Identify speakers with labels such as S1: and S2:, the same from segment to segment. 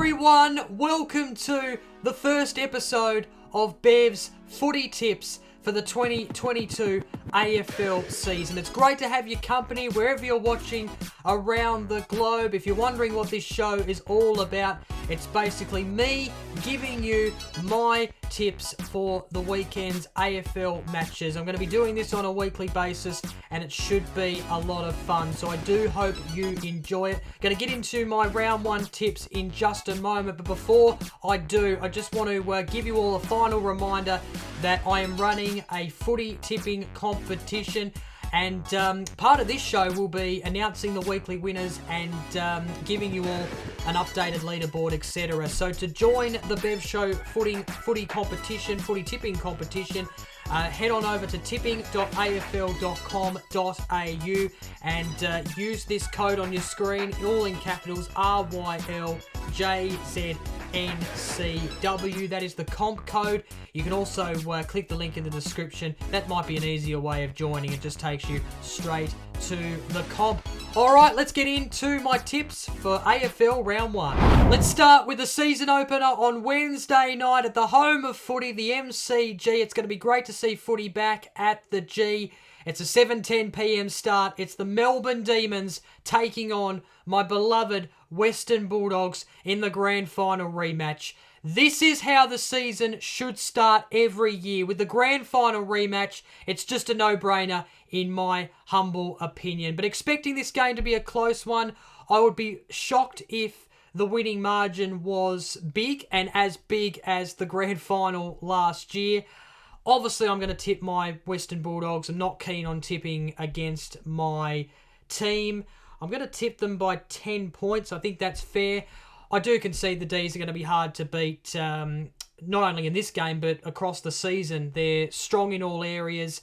S1: everyone, welcome to the first episode of Bev's Footy Tips for the 2022 AFL season. It's great to have your company wherever you're watching around the globe. If you're wondering what this show is all about, it's basically me giving you my tips for the weekend's AFL matches. I'm going to be doing this on a weekly basis and it should be a lot of fun. So I do hope you enjoy it. Going to get into my round one tips in just a moment. But before I do, I just want to give you all a final reminder that I am running a footy tipping competition. And part of this show will be announcing the weekly winners and giving you all an updated leaderboard, etc. So to join the Bev Show footy tipping competition, head on over to tipping.afl.com.au and use this code on your screen, all in capitals, RYLJZNCW. That is the comp code. You can also click the link in the description. That might be an easier way of joining. It just takes you straight to the comp. All right, let's get into my tips for AFL round one. Let's start with the season opener on Wednesday night at the home of footy, the MCG. It's going to be great to see footy back at the G. It's a 7:10 p.m. start. It's the Melbourne Demons taking on my beloved Western Bulldogs in the grand final rematch. This is how the season should start every year. With the grand final rematch, it's just a no-brainer in my humble opinion. But expecting this game to be a close one, I would be shocked if the winning margin was big and as big as the grand final last year. Obviously, I'm going to tip my Western Bulldogs. I'm not keen on tipping against my team. I'm going to tip them by 10 points. I think that's fair. I do concede the Ds are going to be hard to beat, not only in this game, but across the season. They're strong in all areas.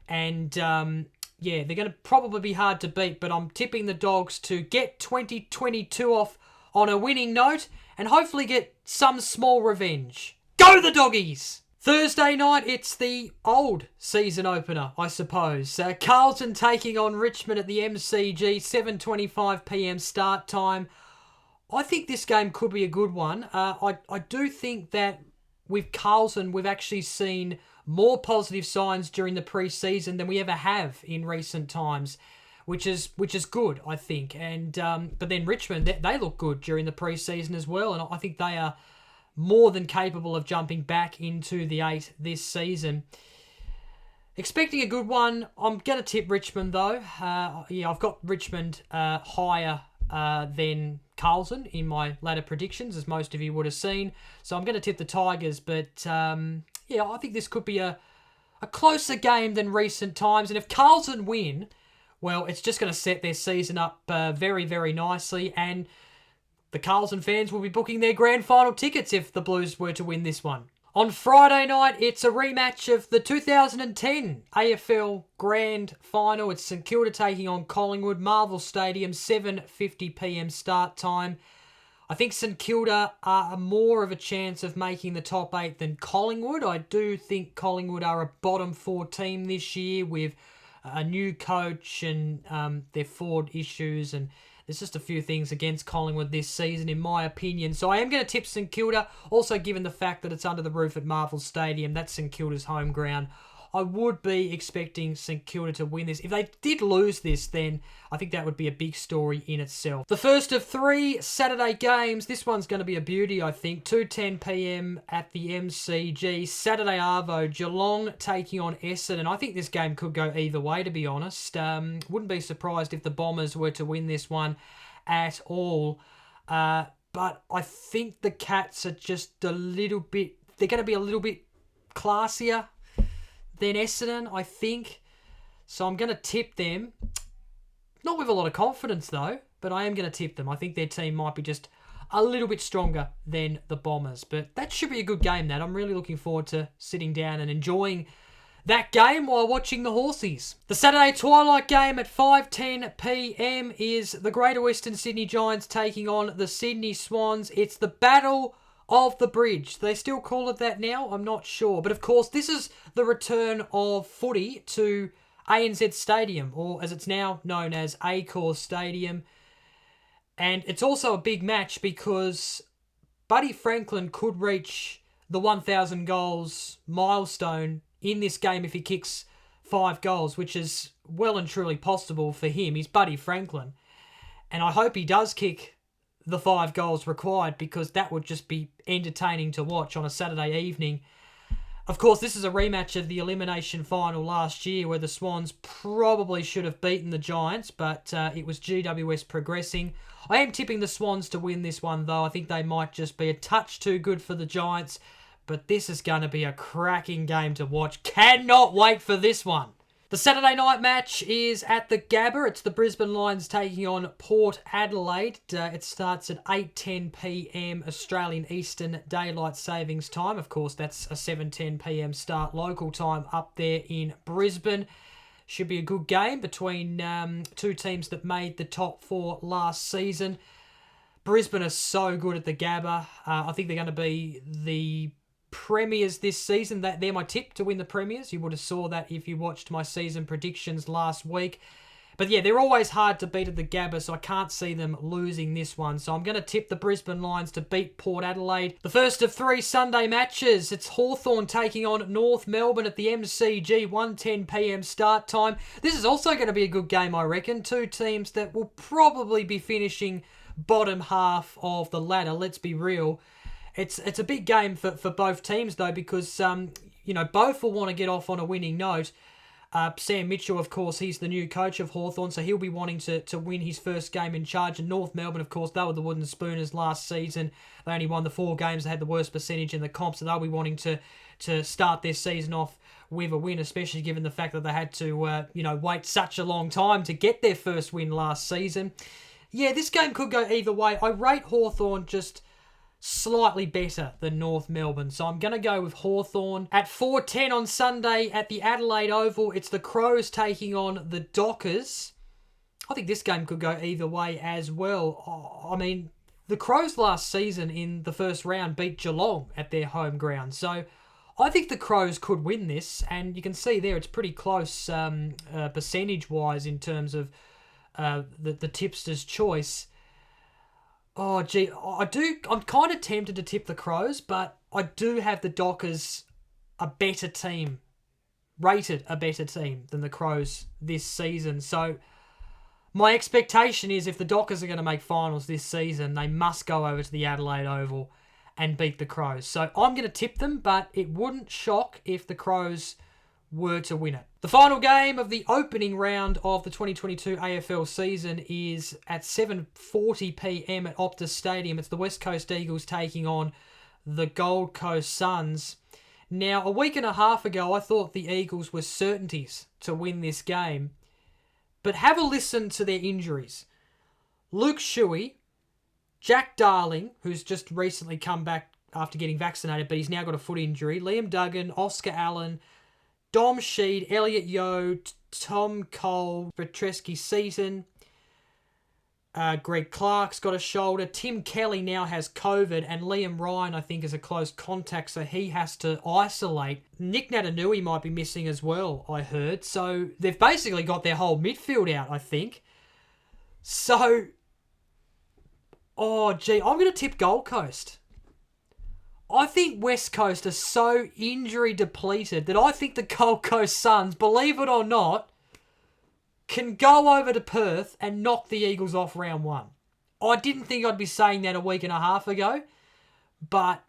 S1: And, they're going to probably be hard to beat. But I'm tipping the Dogs to get 2022 off on a winning note and hopefully get some small revenge. Go the Doggies! Thursday night, it's the old season opener, I suppose. Carlton taking on Richmond at the MCG, 7:25 p.m. start time. I think this game could be a good one. I do think that with Carlton, we've actually seen more positive signs during the pre-season than we ever have in recent times, which is good, I think. And but then Richmond, they look good during the pre-season as well, and I think they are more than capable of jumping back into the 8 this season. Expecting a good one. I'm going to tip Richmond, though. I've got Richmond higher than Carlton in my ladder predictions, as most of you would have seen. So I'm going to tip the Tigers, but I think this could be a closer game than recent times. And if Carlton win, well, it's just going to set their season up very, very nicely. And the Carlton fans will be booking their grand final tickets if the Blues were to win this one. On Friday night, it's a rematch of the 2010 AFL Grand Final. It's St Kilda taking on Collingwood, Marvel Stadium, 7:50 p.m. start time. I think St Kilda are more of a chance of making the top 8 than Collingwood. I do think Collingwood are a bottom 4 team this year with a new coach and their forward issues, and there's just a few things against Collingwood this season, in my opinion. So I am going to tip St Kilda. Also, given the fact that it's under the roof at Marvel Stadium, that's St Kilda's home ground. I would be expecting St Kilda to win this. If they did lose this, then I think that would be a big story in itself. The first of 3 Saturday games. This one's going to be a beauty, I think. 2:10 p.m. at the MCG. Saturday Arvo, Geelong taking on Essendon. I think this game could go either way, to be honest. Wouldn't be surprised if the Bombers were to win this one at all. But I think the Cats are just a little bit... They're going to be a little bit classier than Essendon, I think. So I'm going to tip them. Not with a lot of confidence, though, but I am going to tip them. I think their team might be just a little bit stronger than the Bombers. But that should be a good game, that. I'm really looking forward to sitting down and enjoying that game while watching the Horsies. The Saturday twilight game at 5:10 p.m. is the Greater Western Sydney Giants taking on the Sydney Swans. It's the Battle of the Bridge. They still call it that now? I'm not sure. But of course, this is the return of footy to ANZ Stadium, or as it's now known as Accor Stadium. And it's also a big match because Buddy Franklin could reach the 1,000 goals milestone in this game if he kicks 5 goals, which is well and truly possible for him. He's Buddy Franklin. And I hope he does kick the 5 goals required, because that would just be entertaining to watch on a Saturday evening. Of course, this is a rematch of the elimination final last year where the Swans probably should have beaten the Giants, but it was GWS progressing. I am tipping the Swans to win this one, though. I think they might just be a touch too good for the Giants, but this is going to be a cracking game to watch. Cannot wait for this one. The Saturday night match is at the Gabba. It's the Brisbane Lions taking on Port Adelaide. It starts at 8:10 p.m. Australian Eastern Daylight Savings Time. Of course, that's a 7:10 p.m. start local time up there in Brisbane. Should be a good game between two teams that made the top 4 last season. Brisbane are so good at the Gabba. I think they're going to be the premiers this season. They're my tip to win the premiers. You would have saw that if you watched my season predictions last week. But yeah, they're always hard to beat at the Gabba, so I can't see them losing this one. So I'm going to tip the Brisbane Lions to beat Port Adelaide. The first of 3 Sunday matches. It's Hawthorn taking on North Melbourne at the MCG, 1:10 p.m. start time. This is also going to be a good game, I reckon. 2 teams that will probably be finishing bottom half of the ladder. Let's be real. It's a big game for both teams, though, because, both will want to get off on a winning note. Sam Mitchell, of course, he's the new coach of Hawthorn, so he'll be wanting to win his first game in charge. And North Melbourne, of course, they were the Wooden Spooners last season. They only won the 4 games. They had the worst percentage in the comp, so they'll be wanting to start their season off with a win, especially given the fact that they had to, wait such a long time to get their first win last season. Yeah, this game could go either way. I rate Hawthorn just slightly better than North Melbourne, so I'm going to go with Hawthorn. At 4:10 on Sunday at the Adelaide Oval, it's the Crows taking on the Dockers. I think this game could go either way as well. I mean, the Crows last season in the first round beat Geelong at their home ground, so I think the Crows could win this, and you can see there it's pretty close percentage-wise in terms of the tipster's choice. Oh, gee, I'm kind of tempted to tip the Crows, but I do have the Dockers a better team, rated a better team than the Crows this season. So my expectation is if the Dockers are going to make finals this season, they must go over to the Adelaide Oval and beat the Crows. So I'm going to tip them, but it wouldn't shock if the Crows were to win it. The final game of the opening round of the 2022 AFL season is at 7:40 p.m. at Optus Stadium. It's the West Coast Eagles taking on the Gold Coast Suns. Now, a week and a half ago, I thought the Eagles were certainties to win this game. But have a listen to their injuries. Luke Shuey, Jack Darling, who's just recently come back after getting vaccinated, but he's now got a foot injury, Liam Duggan, Oscar Allen, Dom Sheed, Elliot Yeo, Tom Cole, Petreski Seaton, Greg Clark's got a shoulder. Tim Kelly now has COVID, and Liam Ryan, I think, is a close contact, so he has to isolate. Nick Natanui might be missing as well, I heard. So they've basically got their whole midfield out, I think. So, I'm going to tip Gold Coast. I think West Coast are so injury depleted that I think the Gold Coast Suns, believe it or not, can go over to Perth and knock the Eagles off round 1. I didn't think I'd be saying that a week and a half ago, but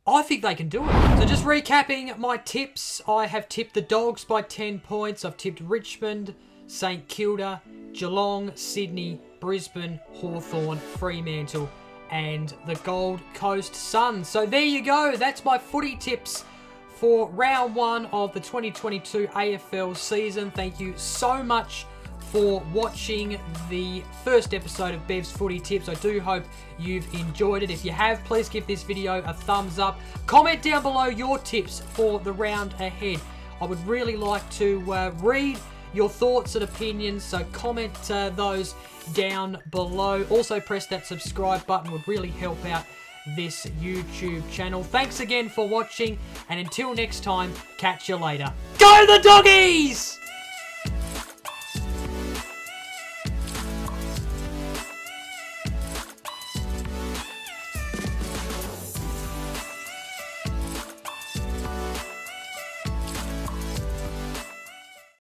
S1: I think they can do it. So just recapping my tips, I have tipped the Dogs by 10 points. I've tipped Richmond, St Kilda, Geelong, Sydney, Brisbane, Hawthorn, Fremantle, and the Gold Coast Suns. So there you go. That's my footy tips for round 1 of the 2022 AFL season. Thank you so much for watching the first episode of Bev's Footy Tips. I do hope you've enjoyed it. If you have, please give this video a thumbs up. Comment down below your tips for the round ahead. I would really like to read your thoughts and opinions, so comment those down below. Also press that subscribe button, would really help out this YouTube channel. Thanks again for watching, and until next time, catch you later. Go the Doggies!